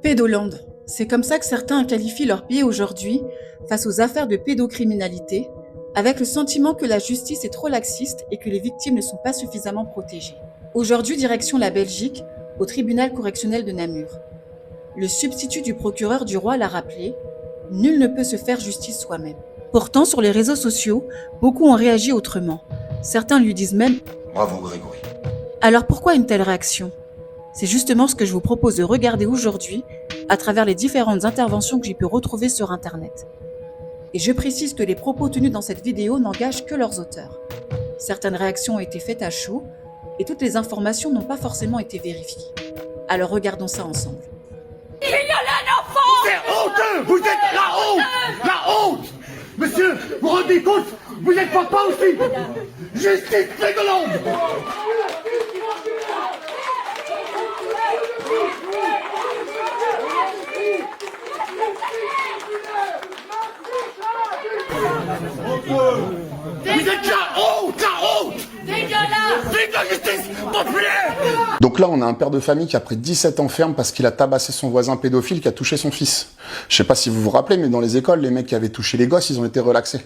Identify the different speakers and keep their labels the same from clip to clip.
Speaker 1: Pédoland, c'est comme ça que certains qualifient leur pied aujourd'hui face aux affaires de pédocriminalité, avec le sentiment que la justice est trop laxiste et que les victimes ne sont pas suffisamment protégées. Aujourd'hui, direction la Belgique, au tribunal correctionnel de Namur. Le substitut du procureur du roi l'a rappelé, nul ne peut se faire justice soi-même. Pourtant, sur les réseaux sociaux, beaucoup ont réagi autrement. Certains lui disent même «
Speaker 2: Bravo Grégory ».
Speaker 1: Alors pourquoi une telle réaction ? C'est justement ce que je vous propose de regarder aujourd'hui à travers les différentes interventions que j'ai pu retrouver sur Internet. Et je précise que les propos tenus dans cette vidéo n'engagent que leurs auteurs. Certaines réactions ont été faites à chaud et toutes les informations n'ont pas forcément été vérifiées. Alors regardons ça ensemble.
Speaker 3: Il y a un enfant!
Speaker 4: C'est honteux! Vous êtes la honte! La honte! Monsieur, vous vous rendez compte? Vous êtes papa aussi! Justice Pédoland! Vous êtes la honte! La honte!
Speaker 3: Dégueulasse!
Speaker 4: Vive la justice populaire!
Speaker 5: Donc là, on a un père de famille qui a pris 17 ans ferme parce qu'il a tabassé son voisin pédophile qui a touché son fils. Je sais pas si vous vous rappelez, mais dans les écoles, les mecs qui avaient touché les gosses, ils ont été relaxés.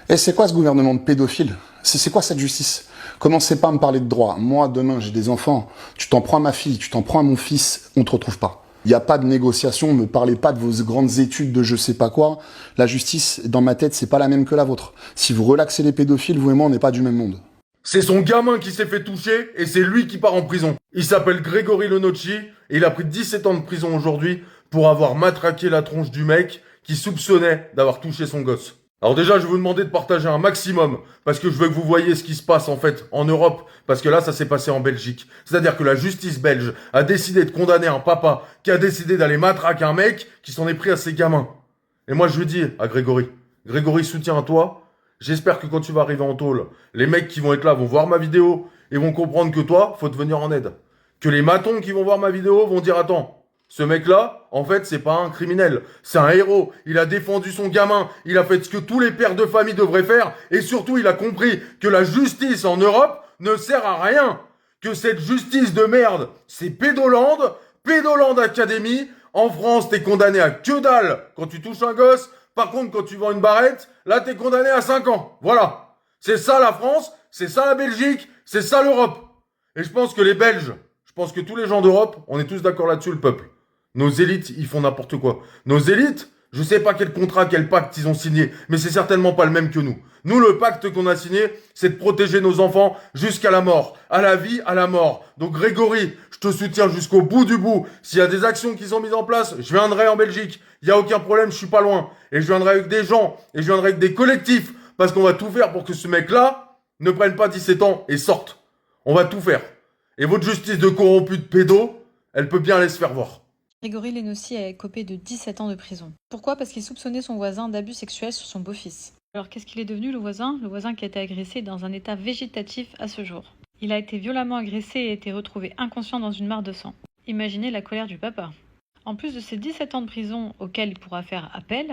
Speaker 5: Et c'est quoi ce gouvernement de pédophiles? C'est quoi cette justice? Commencez pas à me parler de droit. Moi, demain, j'ai des enfants. Tu t'en prends à ma fille, tu t'en prends à mon fils, on te retrouve pas. Il n'y a pas de négociation, ne me parlez pas de vos grandes études de je sais pas quoi. La justice, dans ma tête, c'est pas la même que la vôtre. Si vous relaxez les pédophiles, vous et moi, on n'est pas du même monde.
Speaker 6: C'est son gamin qui s'est fait toucher et c'est lui qui part en prison. Il s'appelle Grégory Lenocci et il a pris 17 ans de prison aujourd'hui pour avoir matraqué la tronche du mec qui soupçonnait d'avoir touché son gosse. Alors déjà, je vais vous demander de partager un maximum parce que je veux que vous voyez ce qui se passe en fait en Europe parce que là, ça s'est passé en Belgique. C'est-à-dire que la justice belge a décidé de condamner un papa qui a décidé d'aller matraquer un mec qui s'en est pris à ses gamins. Et moi, je lui dis à Grégory, soutiens à toi. J'espère que quand tu vas arriver en tôle, les mecs qui vont être là vont voir ma vidéo et vont comprendre que toi, faut te venir en aide. Que les matons qui vont voir ma vidéo vont dire attends, ce mec-là, en fait, c'est pas un criminel, c'est un héros. Il a défendu son gamin, il a fait ce que tous les pères de famille devraient faire et surtout, il a compris que la justice en Europe ne sert à rien. Que cette justice de merde, c'est Pédoland, Pédoland Academy. En France, t'es condamné à que dalle quand tu touches un gosse. Par contre, quand tu vends une barrette, là, t'es condamné à 5 ans. Voilà. C'est ça la France, c'est ça la Belgique, c'est ça l'Europe. Et je pense que les Belges, je pense que tous les gens d'Europe, on est tous d'accord là-dessus, le peuple. Nos élites, ils font n'importe quoi. Nos élites, je sais pas quel contrat, quel pacte ils ont signé, mais c'est certainement pas le même que nous. Nous, le pacte qu'on a signé, c'est de protéger nos enfants jusqu'à la mort. À la vie, à la mort. Donc Grégory, je te soutiens jusqu'au bout du bout. S'il y a des actions qui sont mises en place, je viendrai en Belgique. Il y a aucun problème, je suis pas loin. Et je viendrai avec des gens, et je viendrai avec des collectifs, parce qu'on va tout faire pour que ce mec-là ne prenne pas 17 ans et sorte. On va tout faire. Et votre justice de corrompu de pédo, elle peut bien aller se faire voir.
Speaker 7: Grégory Lenocci a écopé de 17 ans de prison. Pourquoi? Parce qu'il soupçonnait son voisin d'abus sexuels sur son beau-fils. Alors qu'est-ce qu'il est devenu le voisin? Le voisin qui a été agressé dans un état végétatif à ce jour. Il a été violemment agressé et a été retrouvé inconscient dans une mare de sang. Imaginez la colère du papa. En plus de ses 17 ans de prison auxquels il pourra faire appel,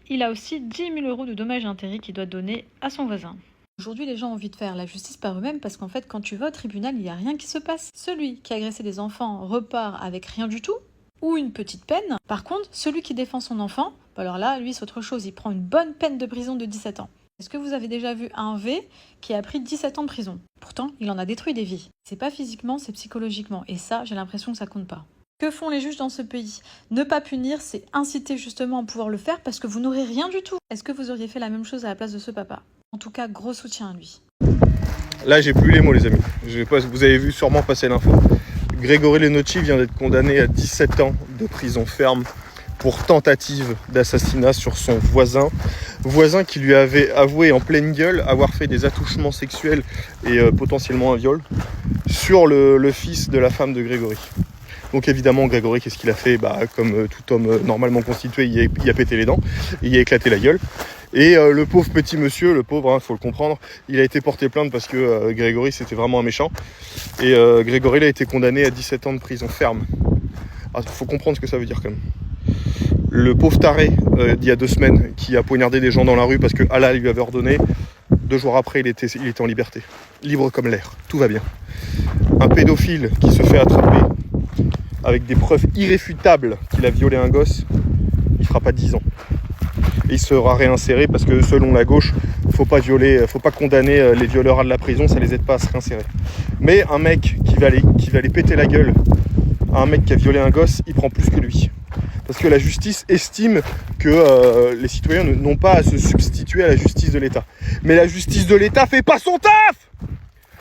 Speaker 7: il a aussi 10 000 € de dommages et intérêts qu'il doit donner à son voisin. Aujourd'hui, les gens ont envie de faire la justice par eux-mêmes parce qu'en fait, quand tu vas au tribunal, il n'y a rien qui se passe. Celui qui a agressé des enfants repart avec rien du tout ou une petite peine. Par contre, celui qui défend son enfant, alors là, lui, c'est autre chose. Il prend une bonne peine de prison de 17 ans. Est-ce que vous avez déjà vu un V qui a pris 17 ans de prison? Pourtant, il en a détruit des vies. C'est pas physiquement, c'est psychologiquement. Et ça, j'ai l'impression que ça compte pas. Que font les juges dans ce pays? Ne pas punir, c'est inciter justement à pouvoir le faire parce que vous n'aurez rien du tout. Est-ce que vous auriez fait la même chose à la place de ce papa? En tout cas, gros soutien à lui.
Speaker 8: Là, j'ai plus les mots, les amis. Vous avez vu sûrement passer l'info. Grégory Lenocci vient d'être condamné à 17 ans de prison ferme pour tentative d'assassinat sur son voisin qui lui avait avoué en pleine gueule avoir fait des attouchements sexuels et potentiellement un viol sur le fils de la femme de Grégory. Donc évidemment, Grégory, qu'est-ce qu'il a fait? Comme tout homme normalement constitué, il a pété les dents, il a éclaté la gueule. Et le pauvre petit monsieur, le pauvre, faut le comprendre, il a été porté plainte parce que Grégory, c'était vraiment un méchant. Et Grégory, il a été condamné à 17 ans de prison ferme. Il faut comprendre ce que ça veut dire quand même. Le pauvre taré d'il y a 2 semaines qui a poignardé des gens dans la rue parce que Allah lui avait ordonné, 2 jours après il était en liberté, libre comme l'air, tout va bien. Un pédophile qui se fait attraper avec des preuves irréfutables qu'il a violé un gosse, il fera pas 10 ans. Et il sera réinséré parce que selon la gauche, faut pas condamner les violeurs à de la prison, ça les aide pas à se réinsérer. Mais un mec qui va aller péter la gueule à un mec qui a violé un gosse, il prend plus que lui. Parce que la justice estime que les citoyens n'ont pas à se substituer à la justice de l'État. Mais la justice de l'État fait pas son taf!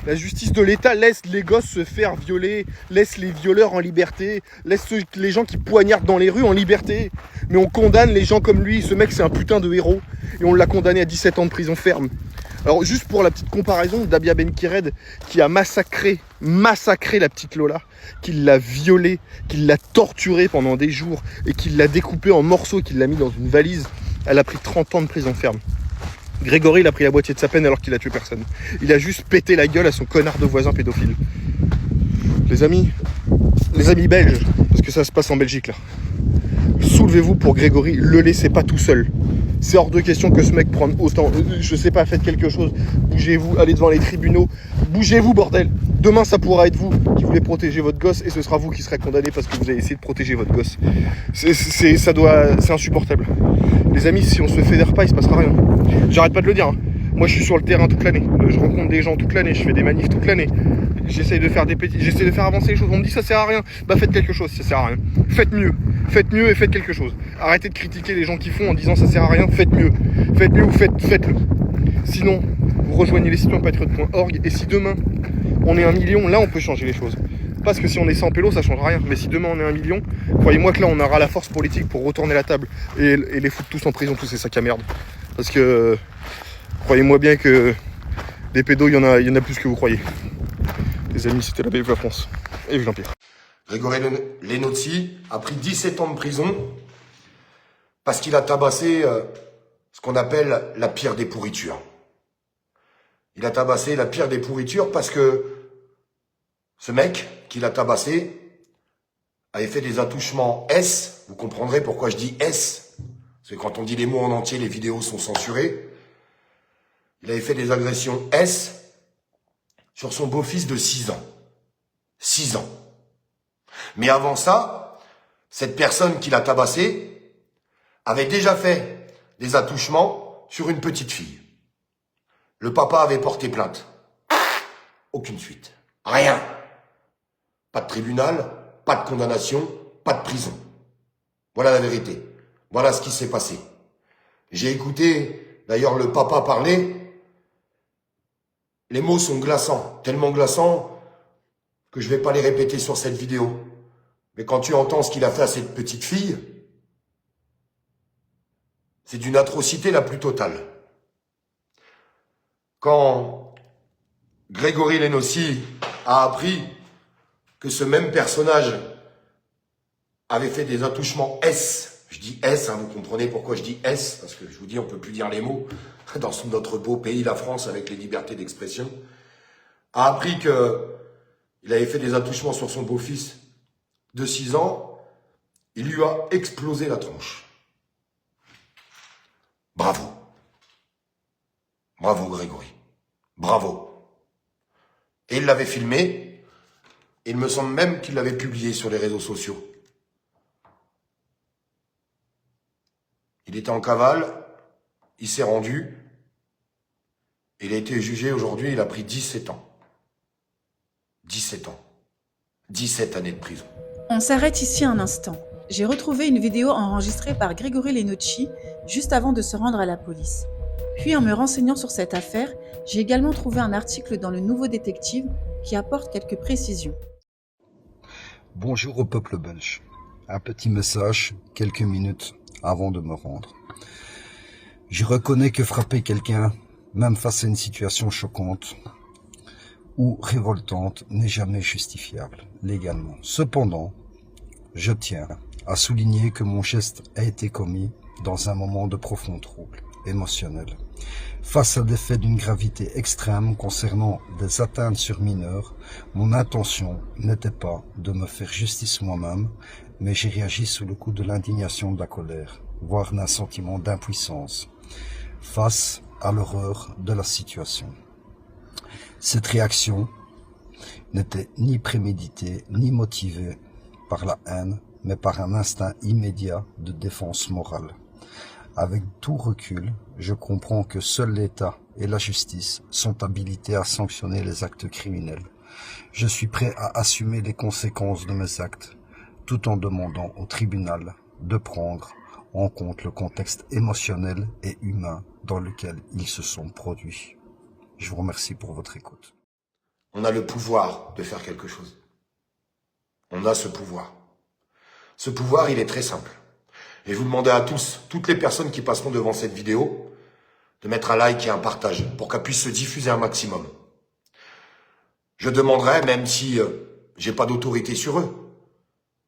Speaker 8: La justice de l'État laisse les gosses se faire violer, laisse les violeurs en liberté, laisse les gens qui poignardent dans les rues en liberté. Mais on condamne les gens comme lui, ce mec c'est un putain de héros, et on l'a condamné à 17 ans de prison ferme. Alors juste pour la petite comparaison, Dabia Benkired qui a massacré la petite Lola, qui l'a violée, qui l'a torturée pendant des jours, et qui l'a découpée en morceaux, qui l'a mis dans une valise, elle a pris 30 ans de prison ferme. Grégory, il a pris la moitié de sa peine alors qu'il a tué personne. Il a juste pété la gueule à son connard de voisin pédophile. Les amis belges, parce que ça se passe en Belgique là, soulevez-vous pour Grégory, le laissez pas tout seul. C'est hors de question que ce mec prenne autant, je sais pas, faites quelque chose, bougez-vous, allez devant les tribunaux, bougez-vous bordel. Demain ça pourra être vous qui voulez protéger votre gosse et ce sera vous qui serez condamné parce que vous avez essayé de protéger votre gosse. C'est insupportable. Les amis, si on se fédère pas, il se passera rien. J'arrête pas de le dire, hein. Moi je suis sur le terrain toute l'année, je rencontre des gens toute l'année, je fais des manifs toute l'année, j'essaie de faire avancer les choses, on me dit ça sert à rien, bah faites quelque chose, ça sert à rien, faites mieux et faites quelque chose. Arrêtez de critiquer les gens qui font en disant ça sert à rien, faites mieux ou faites-le. Sinon, vous rejoignez les citoyenpatriotes.org et si demain on est 1 million, là on peut changer les choses. Parce que si on est 100 pélos, ça change rien. Mais si demain on est 1 million, croyez-moi que là on aura la force politique pour retourner la table et les foutre tous en prison, tous ces sacs à merde. Parce que croyez-moi bien que des pédos, il y en a plus que vous croyez. Les amis, c'était la Vive la France. Et vive l'Empire.
Speaker 2: Grégory Lenotzi a pris 17 ans de prison parce qu'il a tabassé ce qu'on appelle la pire des pourritures. Il a tabassé la pire des pourritures parce que ce mec qui l'a tabassé avait fait des attouchements S. Vous comprendrez pourquoi je dis S. Parce que quand on dit les mots en entier, les vidéos sont censurées. Il avait fait des agressions S sur son beau-fils de 6 ans. 6 ans. Mais avant ça, cette personne qui l'a tabassé avait déjà fait des attouchements sur une petite fille. Le papa avait porté plainte. Aucune suite. Rien. Pas de tribunal, pas de condamnation, pas de prison. Voilà la vérité. Voilà ce qui s'est passé. J'ai écouté d'ailleurs le papa parler. Les mots sont glaçants, tellement glaçants que je vais pas les répéter sur cette vidéo. Mais quand tu entends ce qu'il a fait à cette petite fille, c'est d'une atrocité la plus totale. Quand Grégory Lenotzi a appris que ce même personnage avait fait des attouchements S, je dis S, hein, vous comprenez pourquoi je dis S, parce que je vous dis, on peut plus dire les mots, dans notre beau pays, la France, avec les libertés d'expression, a appris qu'il avait fait des attouchements sur son beau-fils de 6 ans, il lui a explosé la tronche. Bravo. Bravo Grégory. Bravo. Et il l'avait filmé, et il me semble même qu'il l'avait publié sur les réseaux sociaux. Il était en cavale, il s'est rendu, il a été jugé aujourd'hui, il a pris 17 ans. 17 ans. 17 années de prison.
Speaker 1: On s'arrête ici un instant. J'ai retrouvé une vidéo enregistrée par Grégory Lenotzi juste avant de se rendre à la police. Puis en me renseignant sur cette affaire, j'ai également trouvé un article dans le Nouveau Détective qui apporte quelques précisions.
Speaker 9: Bonjour au peuple belge. Un petit message, quelques minutes avant de me rendre. Je reconnais que frapper quelqu'un, même face à une situation choquante ou révoltante, n'est jamais justifiable légalement. Cependant, je tiens à souligner que mon geste a été commis dans un moment de profond trouble émotionnel. Face à des faits d'une gravité extrême concernant des atteintes sur mineurs, mon intention n'était pas de me faire justice moi-même mais j'ai réagi sous le coup de l'indignation, de la colère, voire d'un sentiment d'impuissance face à l'horreur de la situation. Cette réaction n'était ni préméditée, ni motivée par la haine, mais par un instinct immédiat de défense morale. Avec tout recul, je comprends que seul l'État et la justice sont habilités à sanctionner les actes criminels. Je suis prêt à assumer les conséquences de mes actes, tout en demandant au tribunal de prendre en compte le contexte émotionnel et humain dans lequel ils se sont produits. Je vous remercie pour votre écoute.
Speaker 2: On a le pouvoir de faire quelque chose. On a ce pouvoir. Ce pouvoir, il est très simple. Et je vous demandez à tous, toutes les personnes qui passeront devant cette vidéo, de mettre un like et un partage pour qu'elle puisse se diffuser un maximum. Je demanderai, même si j'ai pas d'autorité sur eux,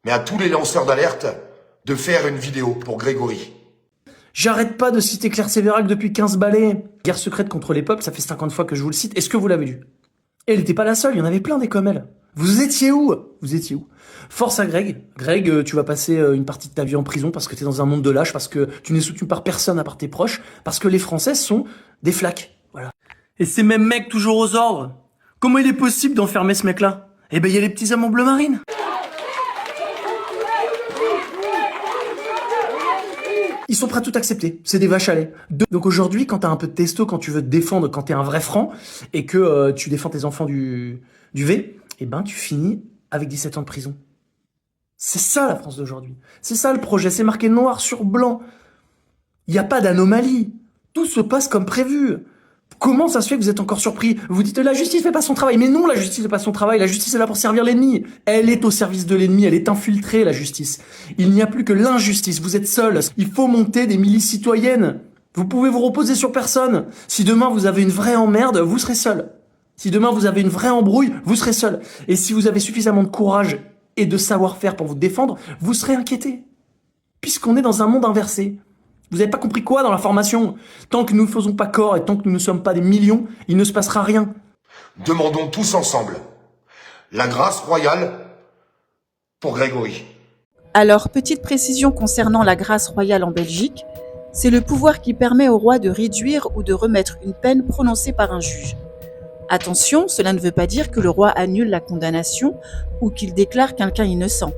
Speaker 2: mais à tous les lanceurs d'alerte de faire une vidéo pour Grégory.
Speaker 10: J'arrête pas de citer Claire Sévérac depuis 15 balais. Guerre secrète contre les peuples, ça fait 50 fois que je vous le cite. Est-ce que vous l'avez lu? Elle n'était pas la seule, il y en avait plein des comme elle. Vous étiez où? Force à Greg. Greg, tu vas passer une partie de ta vie en prison parce que t'es dans un monde de lâches, parce que tu n'es soutenu par personne à part tes proches, parce que les Français sont des flaques. Voilà. Et ces mêmes mecs toujours aux ordres. Comment il est possible d'enfermer ce mec-là? Eh ben, il y a les petits amants bleu marine. Ils sont prêts à tout accepter, c'est des vaches à lait. Donc aujourd'hui, quand t'as un peu de testo, quand tu veux te défendre, quand t'es un vrai franc, et que tu défends tes enfants du V, eh ben tu finis avec 17 ans de prison. C'est ça la France d'aujourd'hui. C'est ça le projet, c'est marqué noir sur blanc. Il n'y a pas d'anomalie. Tout se passe comme prévu. Comment ça se fait que vous êtes encore surpris? Vous dites la justice fait pas son travail. Mais non, la justice fait pas son travail. La justice est là pour servir l'ennemi. Elle est au service de l'ennemi. Elle est infiltrée, la justice. Il n'y a plus que l'injustice. Vous êtes seuls. Il faut monter des milices citoyennes. Vous pouvez vous reposer sur personne. Si demain vous avez une vraie emmerde, vous serez seul. Si demain vous avez une vraie embrouille, vous serez seul. Et si vous avez suffisamment de courage et de savoir-faire pour vous défendre, vous serez inquiété. Puisqu'on est dans un monde inversé. Vous n'avez pas compris quoi dans la formation? Tant que nous ne faisons pas corps et tant que nous ne sommes pas des millions, il ne se passera rien.
Speaker 2: Demandons tous ensemble la grâce royale pour Grégory.
Speaker 1: Alors, petite précision concernant la grâce royale en Belgique, c'est le pouvoir qui permet au roi de réduire ou de remettre une peine prononcée par un juge. Attention, cela ne veut pas dire que le roi annule la condamnation ou qu'il déclare quelqu'un innocent.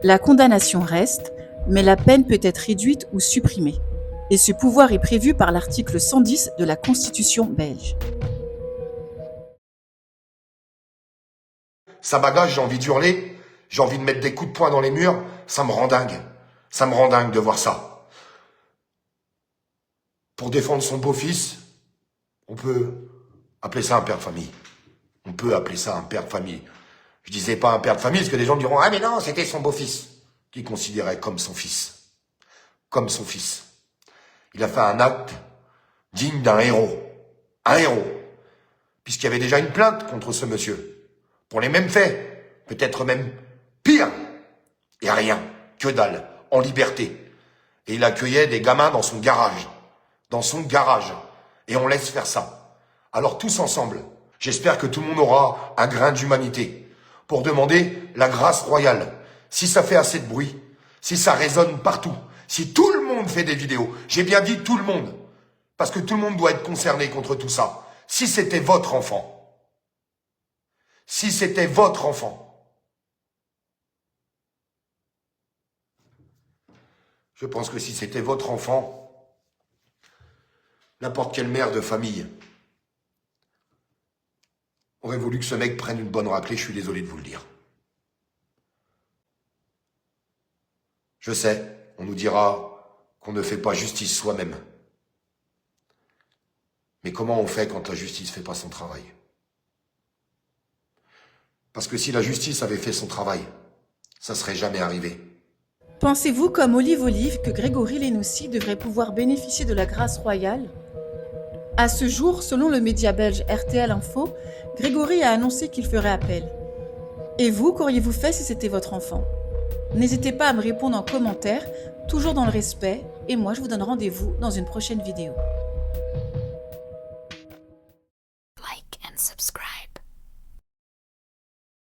Speaker 1: La condamnation reste, mais la peine peut être réduite ou supprimée. Et ce pouvoir est prévu par l'article 110 de la Constitution belge.
Speaker 2: Ça bagage, j'ai envie d'hurler, j'ai envie de mettre des coups de poing dans les murs, ça me rend dingue. Ça me rend dingue de voir ça. Pour défendre son beau-fils, on peut appeler ça un père de famille. On peut appeler ça un père de famille. Je disais pas un père de famille, parce que des gens diront « Ah mais non, c'était son beau-fils » qu'il considérait comme son fils. Comme son fils. Il a fait un acte digne d'un héros. Un héros. Puisqu'il y avait déjà une plainte contre ce monsieur. Pour les mêmes faits. Peut-être même pire. Et rien. Que dalle. En liberté. Et il accueillait des gamins dans son garage. Dans son garage. Et on laisse faire ça. Alors tous ensemble, j'espère que tout le monde aura un grain d'humanité pour demander la grâce royale. Si ça fait assez de bruit, si ça résonne partout, si tout le monde fait des vidéos, j'ai bien dit tout le monde, parce que tout le monde doit être concerné contre tout ça. Si c'était votre enfant, si c'était votre enfant, je pense que si c'était votre enfant, n'importe quelle mère de famille aurait voulu que ce mec prenne une bonne raclée, je suis désolé de vous le dire. Je sais, on nous dira qu'on ne fait pas justice soi-même. Mais comment on fait quand la justice ne fait pas son travail? Parce que si la justice avait fait son travail, ça serait jamais arrivé.
Speaker 1: Pensez-vous comme Olive que Grégory Lénossi devrait pouvoir bénéficier de la grâce royale? À ce jour, selon le média belge RTL Info, Grégory a annoncé qu'il ferait appel. Et vous, qu'auriez-vous fait si c'était votre enfant? N'hésitez pas à me répondre en commentaire, toujours dans le respect, et moi je vous donne rendez-vous dans une prochaine vidéo.